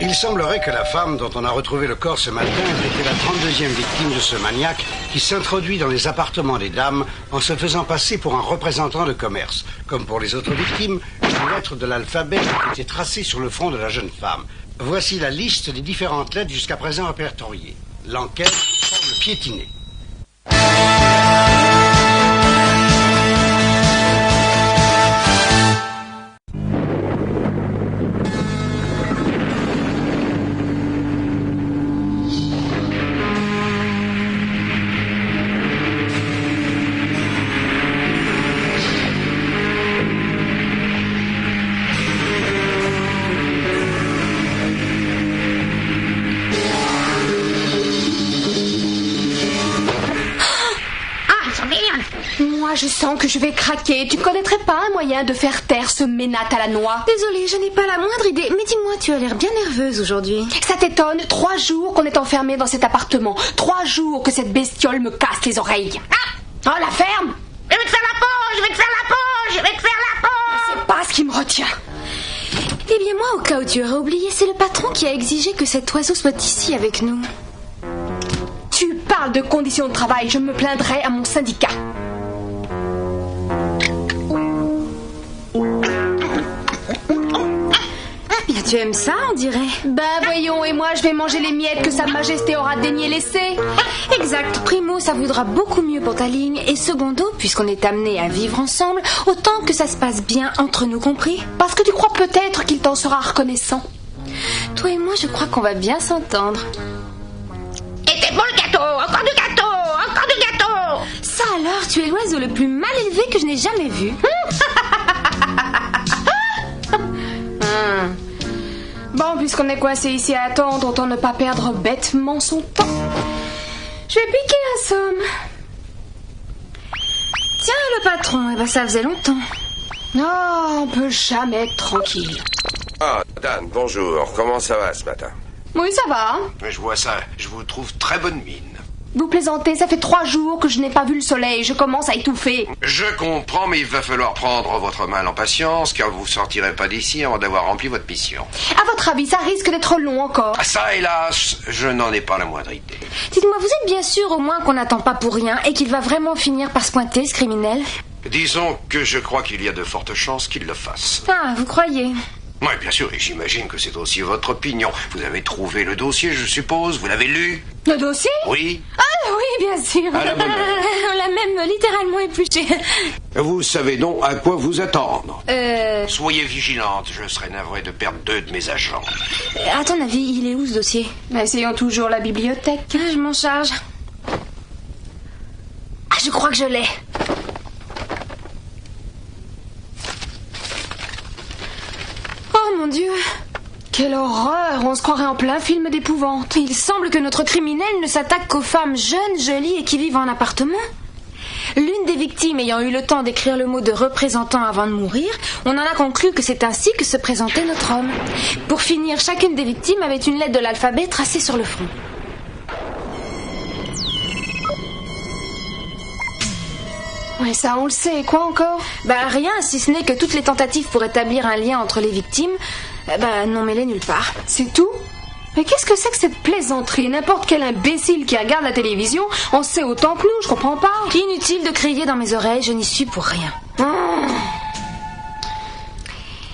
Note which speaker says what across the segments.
Speaker 1: Il semblerait que la femme dont on a retrouvé le corps ce matin était la 32e victime de ce maniaque qui s'introduit dans les appartements des dames en se faisant passer pour un représentant de commerce. Comme pour les autres victimes, une lettre de l'alphabet a été tracée sur le front de la jeune femme. Voici la liste des différentes lettres jusqu'à présent répertoriées. L'enquête semble piétiner.
Speaker 2: Moi, je sens que je vais craquer. Tu connaîtrais pas un moyen de faire taire ce ménat à la noix?
Speaker 3: Désolée, je n'ai pas la moindre idée. Mais dis-moi, tu as l'air bien nerveuse aujourd'hui.
Speaker 2: Ça t'étonne? 3 jours qu'on est enfermés dans cet appartement. 3 jours que cette bestiole me casse les oreilles. Ah! Oh, la ferme!
Speaker 3: Je vais te faire la peau! Je vais te faire la peau! Je vais te faire la peau!
Speaker 2: C'est pas ce qui me retient.
Speaker 3: Eh bien, moi, au cas où tu aurais oublié, c'est le patron qui a exigé que cet oiseau soit ici avec nous.
Speaker 2: Tu parles de conditions de travail. Je me plaindrai à mon syndicat.
Speaker 3: Tu aimes ça, on dirait?
Speaker 2: Ben voyons, et moi je vais manger les miettes que Sa Majesté aura daigné laisser.
Speaker 3: Exact. Primo, ça voudra beaucoup mieux pour ta ligne. Et secondo, puisqu'on est amenés à vivre ensemble, autant que ça se passe bien entre nous compris.
Speaker 2: Parce que tu crois peut-être qu'il t'en sera reconnaissant.
Speaker 3: Toi et moi, je crois qu'on va bien s'entendre.
Speaker 4: Et c'est bon le gâteau! Encore du gâteau! Encore du gâteau!
Speaker 3: Ça alors, tu es l'oiseau le plus mal élevé que je n'ai jamais vu.
Speaker 2: Bon, puisqu'on est coincé ici à attendre, autant ne pas perdre bêtement son temps. Je vais piquer un somme.
Speaker 3: Tiens, le patron, eh ben ça faisait longtemps.
Speaker 2: Oh, on peut jamais être tranquille.
Speaker 5: Ah, Dan, bonjour. Comment ça va ce matin?
Speaker 2: Oui, ça va.
Speaker 1: Je vois ça, je vous trouve très bonne mine.
Speaker 2: Vous plaisantez, ça fait 3 jours que je n'ai pas vu le soleil, je commence à étouffer.
Speaker 5: Je comprends, mais il va falloir prendre votre mal en patience, car vous sortirez pas d'ici avant d'avoir rempli votre mission.
Speaker 2: À votre avis, ça risque d'être long encore?
Speaker 5: Ça, hélas, je n'en ai pas la moindre idée.
Speaker 3: Dites-moi, vous êtes bien sûr au moins qu'on n'attend pas pour rien et qu'il va vraiment finir par se pointer, ce criminel?
Speaker 5: Disons que je crois qu'il y a de fortes chances qu'il le fasse.
Speaker 3: Ah, vous croyez?
Speaker 5: Oui, bien sûr, et j'imagine que c'est aussi votre opinion. Vous avez trouvé le dossier, je suppose? Vous l'avez lu?
Speaker 2: Le dossier?
Speaker 5: Oui.
Speaker 3: Ah oui, bien sûr.
Speaker 5: À la bonne heure.
Speaker 3: On l'a même littéralement épluché.
Speaker 5: Vous savez donc à quoi vous attendre. Soyez vigilante, je serais navré de perdre 2 de mes agents.
Speaker 3: À ton avis, il est où ce dossier?
Speaker 2: Essayons toujours la bibliothèque.
Speaker 3: Je m'en charge. Ah, je crois que je l'ai. Oh mon Dieu!
Speaker 2: Quelle horreur! On se croirait en plein film d'épouvante.
Speaker 3: Il semble que notre criminel ne s'attaque qu'aux femmes jeunes, jolies et qui vivent en appartement. L'une des victimes ayant eu le temps d'écrire le mot de représentant avant de mourir, on en a conclu que c'est ainsi que se présentait notre homme. Pour finir, chacune des victimes avait une lettre de l'alphabet tracée sur le front.
Speaker 2: Ouais, ça on le sait. Quoi encore?
Speaker 3: Rien, si ce n'est que toutes les tentatives pour établir un lien entre les victimes, n'ont mêlé nulle part.
Speaker 2: C'est tout? Mais qu'est-ce que c'est que cette plaisanterie? N'importe quel imbécile qui regarde la télévision en sait autant que nous, je comprends pas.
Speaker 3: Inutile de crier dans mes oreilles, je n'y suis pour rien.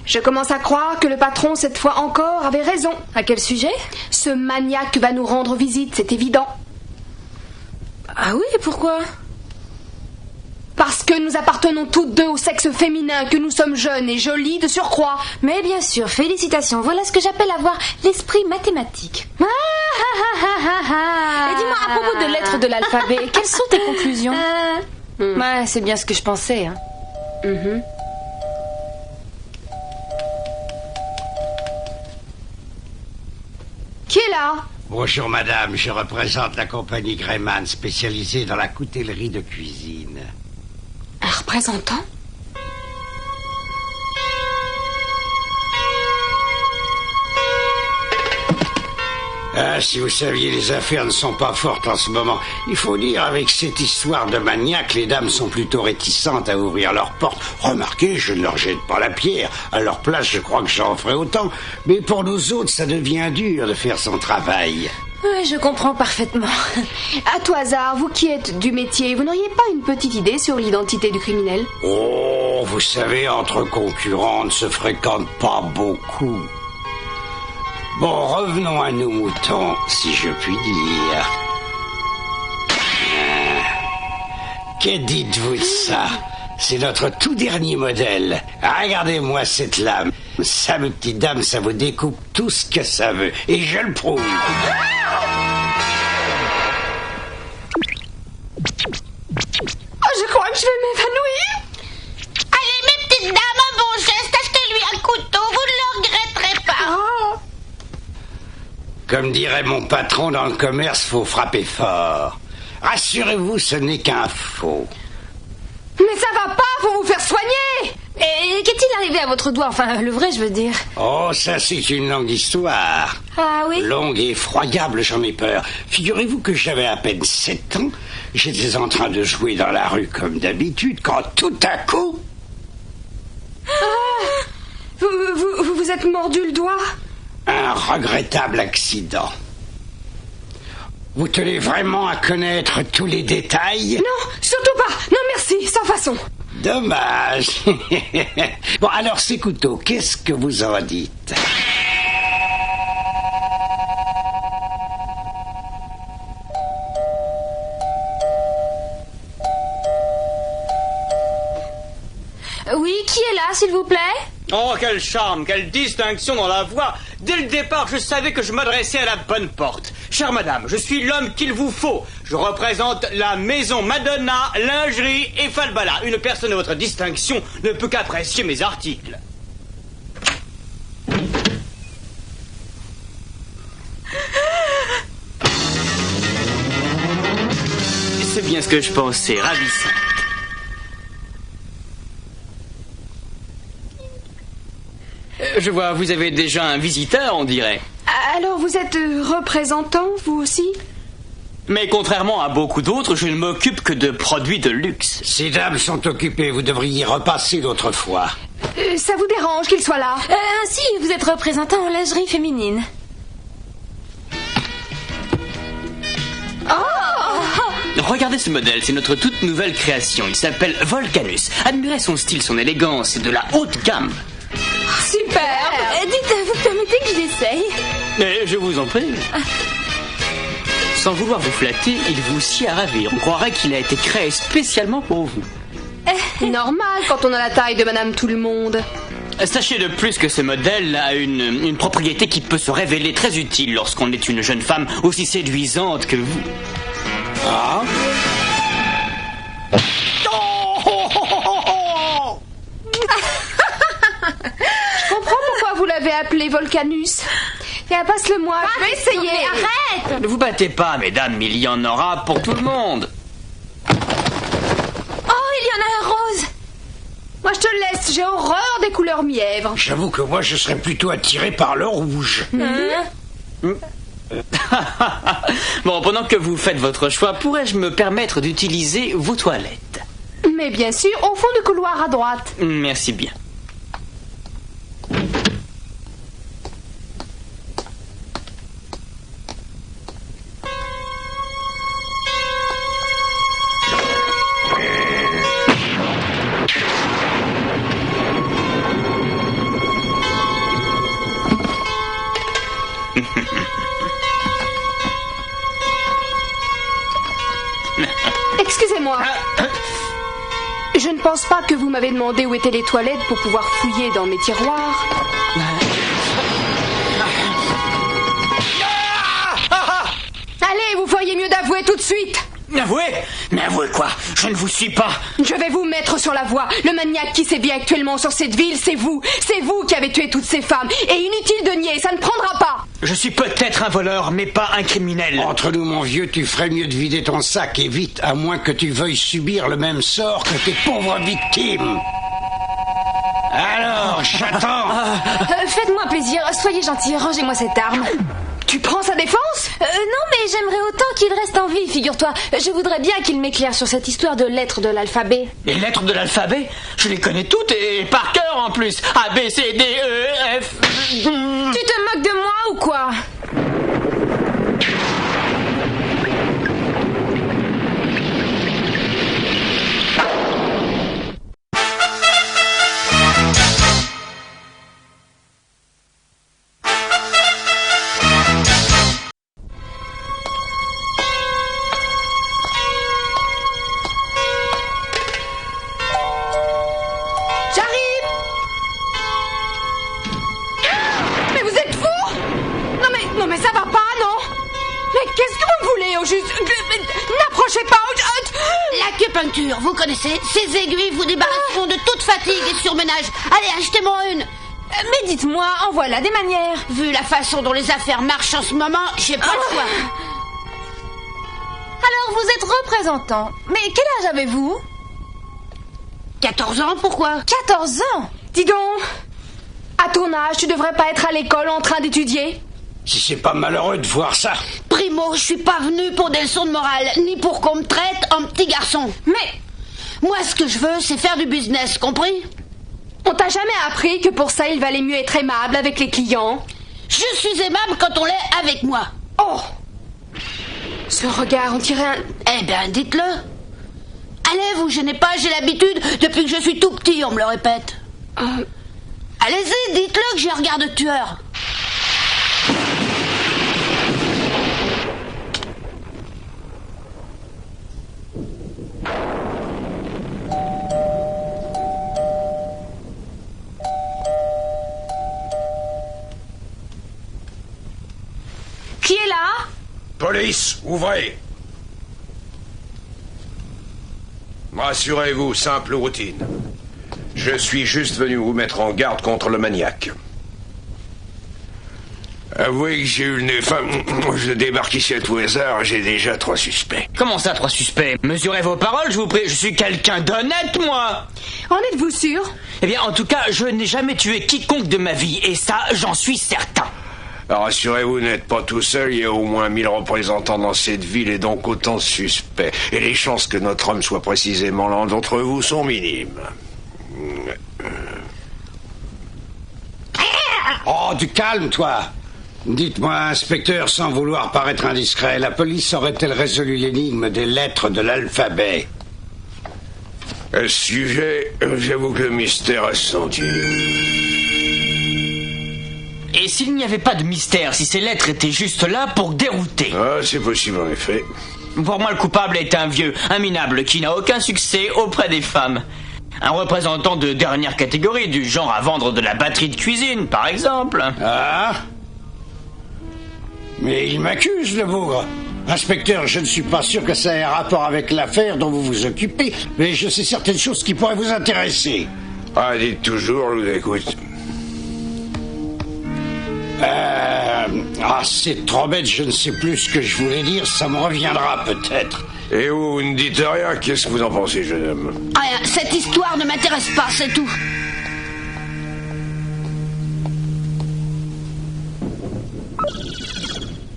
Speaker 2: Je commence à croire que le patron, cette fois encore, avait raison.
Speaker 3: À quel sujet?
Speaker 2: Ce maniaque va nous rendre visite, c'est évident.
Speaker 3: Ah oui, et pourquoi?
Speaker 2: Parce que nous appartenons toutes deux au sexe féminin, que nous sommes jeunes et jolies de surcroît.
Speaker 3: Mais bien sûr, félicitations, voilà ce que j'appelle avoir l'esprit mathématique. Et dis-moi, à propos de lettres de l'alphabet, quelles sont tes conclusions? C'est bien ce que je pensais.
Speaker 2: Qui est là?
Speaker 1: Bonjour madame, je représente la compagnie Greyman spécialisée dans la coutellerie de cuisine.
Speaker 2: Un représentant?
Speaker 1: Ah, si vous saviez, les affaires ne sont pas fortes en ce moment. Il faut dire, avec cette histoire de maniaque, les dames sont plutôt réticentes à ouvrir leurs portes. Remarquez, je ne leur jette pas la pierre. À leur place, je crois que j'en ferai autant. Mais pour nous autres, ça devient dur de faire son travail.
Speaker 3: Oui, je comprends parfaitement.
Speaker 2: À tout hasard, vous qui êtes du métier, vous n'auriez pas une petite idée sur l'identité du criminel?
Speaker 1: Oh, vous savez, entre concurrents, on ne se fréquente pas beaucoup. Bon, revenons à nos moutons, si je puis dire. Que dites-vous de ça? C'est notre tout dernier modèle. Regardez-moi cette lame. Ça, mes petites dames, ça vous découpe tout ce que ça veut. Et je le prouve.
Speaker 2: Oh, je crois que je vais m'évanouir.
Speaker 4: Allez, mes petites dames, un bon geste, achetez-lui un couteau, vous ne le regretterez pas.
Speaker 2: Oh.
Speaker 1: Comme dirait mon patron dans le commerce, faut frapper fort. Rassurez-vous, ce n'est qu'un faux.
Speaker 2: Mais ça va pas, faut vous faire soigner.
Speaker 3: Et qu'est-il arrivé à votre doigt? Enfin, le vrai, je veux dire.
Speaker 1: Oh, ça, c'est une longue histoire.
Speaker 3: Ah oui?
Speaker 1: Longue et effroyable, j'en ai peur. Figurez-vous que j'avais à peine 7 ans. J'étais en train de jouer dans la rue comme d'habitude, quand tout à coup...
Speaker 2: Vous êtes mordu le doigt?
Speaker 1: Un regrettable accident. Vous tenez vraiment à connaître tous les détails?
Speaker 2: Non, surtout pas. Non, merci, sans façon.
Speaker 1: Dommage. Bon, alors ces couteaux, qu'est-ce que vous en dites?
Speaker 3: Oui, qui est là, s'il vous plaît?
Speaker 6: Oh, quel charme, quelle distinction dans la voix. Dès le départ, je savais que je m'adressais à la bonne porte. Chère madame, je suis l'homme qu'il vous faut. Je représente la maison Madonna, lingerie et Falbala. Une personne de votre distinction ne peut qu'apprécier mes articles. C'est bien ce que je pensais, ravissant. Je vois, vous avez déjà un visiteur, on dirait.
Speaker 2: Alors vous êtes représentant, vous aussi?
Speaker 6: Mais contrairement à beaucoup d'autres, je ne m'occupe que de produits de luxe.
Speaker 1: Ces dames sont occupées, vous devriez repasser d'autres fois.
Speaker 2: Ça vous dérange qu'il soit là?
Speaker 3: Ainsi, vous êtes représentant en lingerie féminine.
Speaker 6: Regardez ce modèle, c'est notre toute nouvelle création. Il s'appelle Volcanus. Admirez son style, son élégance, c'est de la haute gamme.
Speaker 2: Super.
Speaker 3: Dites, vous permettez que j'essaye?
Speaker 6: Mais je vous en prie. Sans vouloir vous flatter, il vous sied à ravir. On croirait qu'il a été créé spécialement pour vous.
Speaker 2: Normal quand on a la taille de Madame Tout-le-Monde.
Speaker 6: Sachez de plus que ce modèle a une propriété qui peut se révéler très utile lorsqu'on est une jeune femme aussi séduisante que vous. Ah?
Speaker 2: Je comprends pourquoi vous l'avez appelé Volcanus. Et passe-le-moi, je vais essayer.
Speaker 3: Arrête!
Speaker 6: Ne vous battez pas, mesdames, il y en aura pour tout le monde.
Speaker 3: Oh, il y en a un rose!
Speaker 2: Moi, je te laisse, j'ai horreur des couleurs mièvres.
Speaker 1: J'avoue que moi, je serais plutôt attiré par le rouge.
Speaker 6: Bon, pendant que vous faites votre choix, pourrais-je me permettre d'utiliser vos toilettes?
Speaker 2: Mais bien sûr, au fond du couloir à droite.
Speaker 6: Merci bien.
Speaker 2: Excusez-moi. Je ne pense pas que vous m'avez demandé où étaient les toilettes pour pouvoir fouiller dans mes tiroirs. Allez, vous feriez mieux d'avouer tout de suite.
Speaker 6: Avouez? Mais avouez quoi? Je ne vous suis pas.
Speaker 2: Je vais vous mettre sur la voie. Le maniaque qui sévit actuellement sur cette ville, c'est vous. C'est vous qui avez tué toutes ces femmes. Et inutile de nier, ça ne prendra pas.
Speaker 6: Je suis peut-être un voleur, mais pas un criminel.
Speaker 1: Entre nous, mon vieux, tu ferais mieux de vider ton sac, et vite, à moins que tu veuilles subir le même sort que tes pauvres victimes. Alors, j'attends.
Speaker 3: Faites-moi plaisir, soyez gentil, rangez-moi cette arme.
Speaker 2: Tu prends sa défense ?
Speaker 3: Non, mais j'aimerais autant qu'il reste en vie, figure-toi. Je voudrais bien qu'il m'éclaire sur cette histoire de lettres de l'alphabet.
Speaker 6: Les lettres de l'alphabet ? Je les connais toutes et par cœur en plus. A, B, C, D, E, F...
Speaker 2: Tu te moques de moi ou quoi ?
Speaker 4: L'acupuncture, vous connaissez ? Ces aiguilles vous débarrasseront de toute fatigue et surmenage. Allez, achetez-moi une.
Speaker 3: Mais dites-moi, en voilà des manières.
Speaker 4: Vu la façon dont les affaires marchent en ce moment, j'ai pas le choix.
Speaker 3: Alors, vous êtes représentant. Mais quel âge avez-vous ?
Speaker 4: 14 ans, pourquoi ?
Speaker 3: 14 ans ?
Speaker 2: Dis donc, à ton âge, tu devrais pas être à l'école en train d'étudier ?
Speaker 1: Si c'est pas malheureux de voir ça.
Speaker 4: Primo, je suis pas venu pour des leçons de morale, ni pour qu'on me traite en petit garçon.
Speaker 2: Mais
Speaker 4: moi, ce que je veux, c'est faire du business, compris ?
Speaker 2: On t'a jamais appris que pour ça, il valait mieux être aimable avec les clients ?
Speaker 4: Je suis aimable quand on l'est avec moi.
Speaker 2: Oh ! Ce regard, on dirait un...
Speaker 4: Eh ben, dites-le. Allez, vous gênez pas, j'ai l'habitude. Depuis que je suis tout petit, on me le répète. Allez-y, dites-le que j'ai un regard de tueur.
Speaker 2: Qui est là ?
Speaker 5: Police, ouvrez. Rassurez-vous, simple routine. Je suis juste venu vous mettre en garde contre le maniaque. Avouez que j'ai eu le nez fin. Je débarque ici à tout hasard, j'ai déjà 3 suspects.
Speaker 6: Comment ça, 3 suspects ? Mesurez vos paroles, je vous prie. Je suis quelqu'un d'honnête, moi.
Speaker 2: En êtes-vous sûr ?
Speaker 6: Eh bien, en tout cas, je n'ai jamais tué quiconque de ma vie, et ça, j'en suis certain.
Speaker 5: Rassurez-vous, vous n'êtes pas tout seul, il y a au moins 1000 représentants dans cette ville et donc autant de suspects. Et les chances que notre homme soit précisément l'un d'entre vous sont minimes.
Speaker 1: Oh, du calme, toi. Dites-moi, inspecteur, sans vouloir paraître indiscret, la police aurait-elle résolu l'énigme des lettres de l'alphabet ?
Speaker 5: À ce sujet, j'avoue que le mystère a senti.
Speaker 6: Et s'il n'y avait pas de mystère, si ces lettres étaient juste là pour dérouter ?
Speaker 5: Ah, c'est possible en effet.
Speaker 6: Pour moi, le coupable est un vieux, un minable, qui n'a aucun succès auprès des femmes. Un représentant de dernière catégorie, du genre à vendre de la batterie de cuisine, par exemple.
Speaker 1: Ah ? Mais il m'accuse, le bougre. Inspecteur, je ne suis pas sûr que ça ait un rapport avec l'affaire dont vous vous occupez, mais je sais certaines choses qui pourraient vous intéresser.
Speaker 5: Ah, dites toujours, je vous écoute.
Speaker 1: C'est trop bête, je ne sais plus ce que je voulais dire, ça me reviendra peut-être.
Speaker 5: Et vous ne dites rien, qu'est-ce que vous en pensez, jeune homme ?
Speaker 4: Rien, cette histoire ne m'intéresse pas, c'est tout.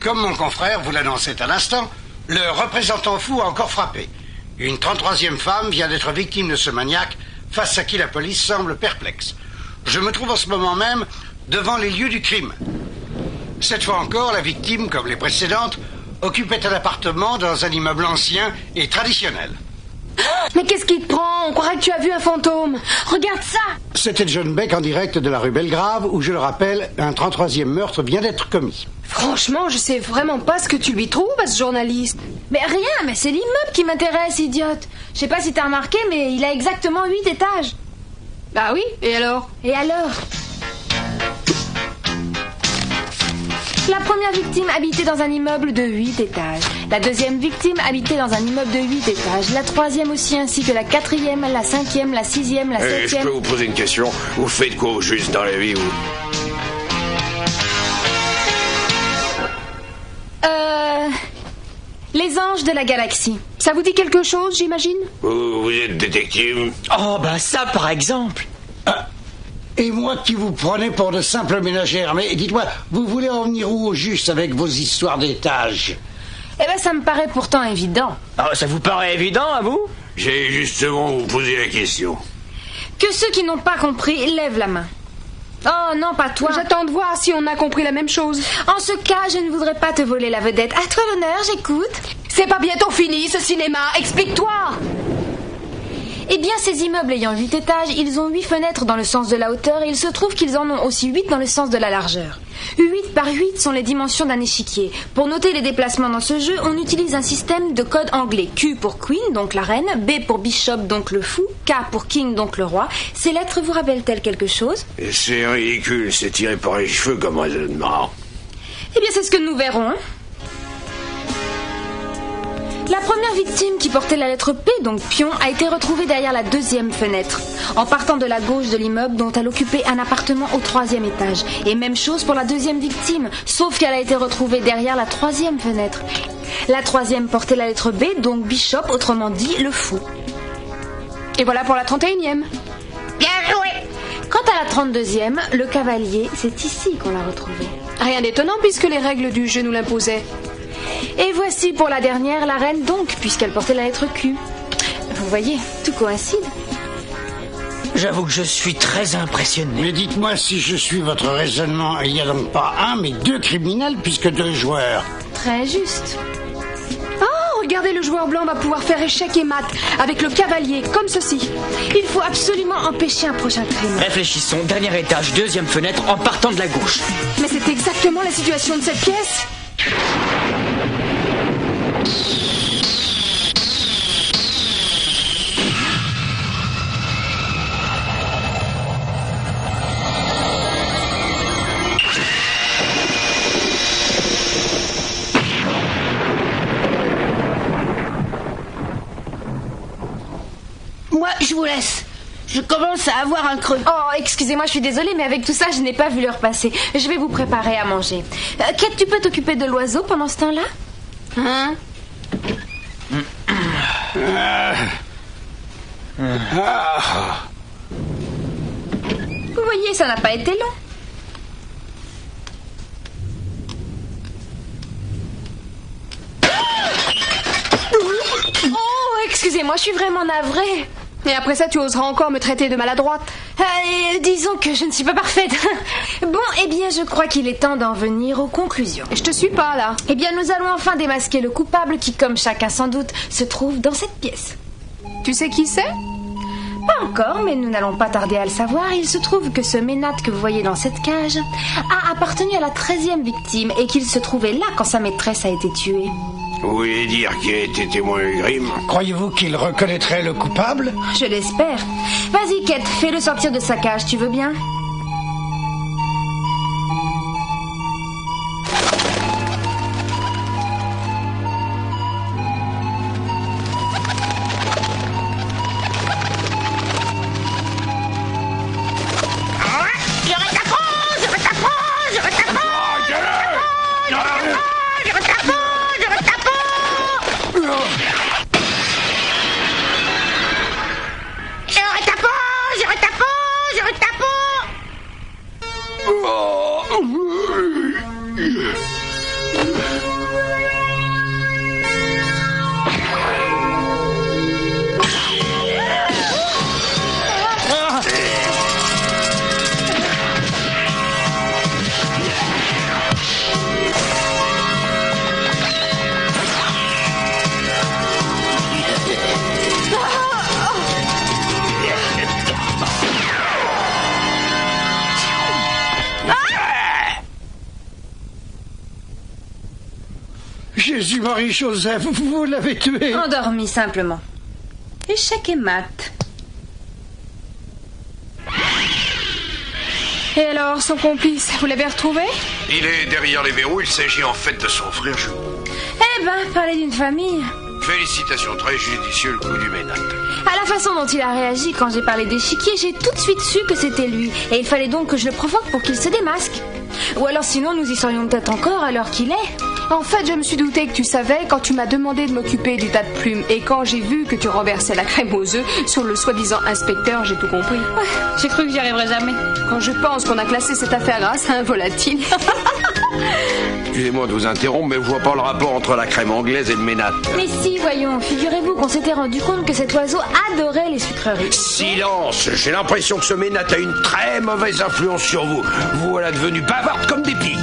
Speaker 1: Comme mon confrère vous l'annonçait à l'instant, le représentant fou a encore frappé. Une 33e femme vient d'être victime de ce maniaque, face à qui la police semble perplexe. Je me trouve en ce moment même devant les lieux du crime. Cette fois encore, la victime, comme les précédentes, occupait un appartement dans un immeuble ancien et traditionnel.
Speaker 2: Mais qu'est-ce qui te prend ? On croirait que tu as vu un fantôme. Regarde ça !
Speaker 1: C'était John Beck en direct de la rue Belgrave, où, je le rappelle, un 33e meurtre vient d'être commis.
Speaker 2: Franchement, je sais vraiment pas ce que tu lui trouves à ce journaliste.
Speaker 3: Mais rien, mais c'est l'immeuble qui m'intéresse, idiote. Je sais pas si t'as remarqué, mais il a exactement 8 étages.
Speaker 2: Bah oui, et alors ?
Speaker 3: Et alors ? La première victime habitait dans un immeuble de 8 étages. La deuxième victime habitait dans un immeuble de 8 étages. La troisième aussi, ainsi que la 4e, la 5e, la 6e, la 7e...
Speaker 5: Je peux vous poser une question ? Vous faites quoi au juste dans la vie, vous ?
Speaker 3: Les anges de la galaxie. Ça vous dit quelque chose, j'imagine ?
Speaker 5: Vous êtes détective ?
Speaker 6: Oh, bah ça, par exemple.
Speaker 1: Et moi qui vous prenais pour de simples ménagères. Mais dites-moi, vous voulez en venir où au juste avec vos histoires d'étages?
Speaker 3: Eh ben, ça me paraît pourtant évident.
Speaker 6: Ah, ça vous paraît évident, à vous?
Speaker 5: J'ai justement vous posé la question.
Speaker 3: Que ceux qui n'ont pas compris lèvent la main. Oh non, pas toi.
Speaker 2: J'attends de voir si on a compris la même chose.
Speaker 3: En ce cas, je ne voudrais pas te voler la vedette. À toi l'honneur, j'écoute.
Speaker 2: C'est pas bientôt fini, ce cinéma. Explique-toi.
Speaker 3: Eh bien, ces immeubles ayant 8 étages, ils ont 8 fenêtres dans le sens de la hauteur et il se trouve qu'ils en ont aussi 8 dans le sens de la largeur. 8 par 8 sont les dimensions d'un échiquier. Pour noter les déplacements dans ce jeu, on utilise un système de code anglais. Q pour Queen, donc la reine, B pour Bishop, donc le fou, K pour King, donc le roi. Ces lettres vous rappellent-elles quelque chose?
Speaker 5: C'est ridicule, c'est tiré par les cheveux comme raisonnement.
Speaker 3: Eh bien, c'est ce que nous verrons. La première victime qui portait la lettre P, donc pion, a été retrouvée derrière la deuxième fenêtre, en partant de la gauche de l'immeuble dont elle occupait un appartement au 3e étage. Et même chose pour la deuxième victime, sauf qu'elle a été retrouvée derrière la 3e fenêtre. La 3e portait la lettre B, donc Bishop, autrement dit le fou.
Speaker 2: Et voilà pour la 31e.
Speaker 4: Bien joué.
Speaker 3: Quant à la 32e, le cavalier, c'est ici qu'on l'a retrouvé.
Speaker 2: Rien d'étonnant puisque les règles du jeu nous l'imposaient.
Speaker 3: Et voici pour la dernière, la reine donc, puisqu'elle portait la lettre Q. Vous voyez, tout coïncide.
Speaker 6: J'avoue que je suis très impressionné.
Speaker 1: Mais dites-moi si je suis votre raisonnement, il n'y a donc pas un, mais 2 criminels puisque 2 joueurs.
Speaker 3: Très juste.
Speaker 2: Oh, regardez, le joueur blanc va pouvoir faire échec et mat avec le cavalier, comme ceci.
Speaker 3: Il faut absolument empêcher un prochain crime.
Speaker 6: Réfléchissons, dernier étage, 2e fenêtre, en partant de la gauche.
Speaker 2: Mais c'est exactement la situation de cette pièce.
Speaker 4: Moi, je vous laisse. Je commence à avoir un creux.
Speaker 3: Oh, excusez-moi, je suis désolée, mais avec tout ça, je n'ai pas vu l'heure passer. Je vais vous préparer à manger. Kate, tu peux t'occuper de l'oiseau pendant ce temps-là?
Speaker 4: Hein?
Speaker 3: Vous voyez, ça n'a pas été long. Oh, excusez-moi, je suis vraiment navrée.
Speaker 2: Et après ça, tu oseras encore me traiter de maladroite.
Speaker 3: Disons que je ne suis pas parfaite. Bon, eh bien, je crois qu'il est temps d'en venir aux conclusions.
Speaker 2: Je te suis pas, là.
Speaker 3: Eh bien, nous allons enfin démasquer le coupable qui, comme chacun sans doute, se trouve dans cette pièce.
Speaker 2: Tu sais qui c'est?
Speaker 3: Pas encore, mais nous n'allons pas tarder à le savoir. Il se trouve que ce ménate que vous voyez dans cette cage a appartenu à la 13e victime et qu'il se trouvait là quand sa maîtresse a été tuée.
Speaker 5: Vous voulez dire qu'il a été témoin du crime?
Speaker 1: Croyez-vous qu'il reconnaîtrait le coupable?
Speaker 3: Je l'espère. Vas-y, Kate, fais-le sortir de sa cage, tu veux bien?
Speaker 1: Jésus-Marie-Joseph, vous l'avez tué.
Speaker 3: Endormi simplement. Échec et mat.
Speaker 2: Et alors, son complice, vous l'avez retrouvé?
Speaker 5: Il est derrière les verrous, il s'agit en fait de son frère jumeau.
Speaker 3: Eh ben, parler d'une famille.
Speaker 5: Félicitations, très judicieux le coup du ménate.
Speaker 3: À la façon dont il a réagi quand j'ai parlé d'échiquier, j'ai tout de suite su que c'était lui. Et il fallait donc que je le provoque pour qu'il se démasque. Ou alors sinon, nous y serions peut-être encore à l'heure qu'il est.
Speaker 2: En fait, je me suis douté que tu savais quand tu m'as demandé de m'occuper du tas de plumes. Et quand j'ai vu que tu renversais la crème aux œufs sur le soi-disant inspecteur, j'ai tout compris.
Speaker 4: Ouais, j'ai cru que j'y arriverais jamais.
Speaker 2: Quand je pense qu'on a classé cette affaire grâce à un volatile.
Speaker 5: Excusez-moi de vous interrompre, mais je vois pas le rapport entre la crème anglaise et le ménate.
Speaker 3: Mais si, voyons, figurez-vous qu'on s'était rendu compte que cet oiseau adorait les sucreries.
Speaker 5: Silence! J'ai l'impression que ce ménate a une très mauvaise influence sur vous. Vous voilà devenu bavarde comme des pies.